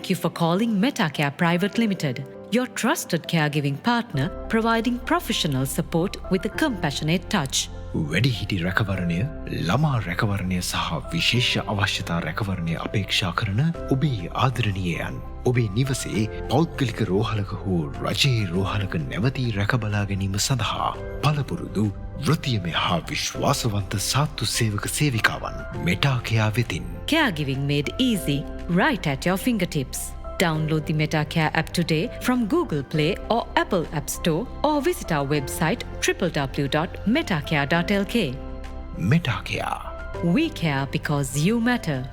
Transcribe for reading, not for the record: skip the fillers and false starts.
Thank you for calling Metacare Private Limited, your trusted caregiving partner providing professional support with a compassionate touch. වැඩිහිටි රැකවරණය, ළමා රැකවරණය සහ විශේෂ අවශ්‍යතා රැකවරණය අපේක්ෂා කරන ඔබේ ආදරණීයයන්. ඔබේ නිවසේ පෞද්ගලික රෝහලක හෝ රජයේ රෝහලක නැවතී රැකබලා ගැනීම සඳහා පළපුරුදු වෘත්තීයමය හා විශ්වාසවන්ත සාත්තු සේවක සේවිකාවන් මෙටාකයා වෙතින්. Caregiving made easy, right at your fingertips. Download the Metacare app today from Google Play or Apple App Store or visit our website www.metacare.lk. Metacare. We care because you matter.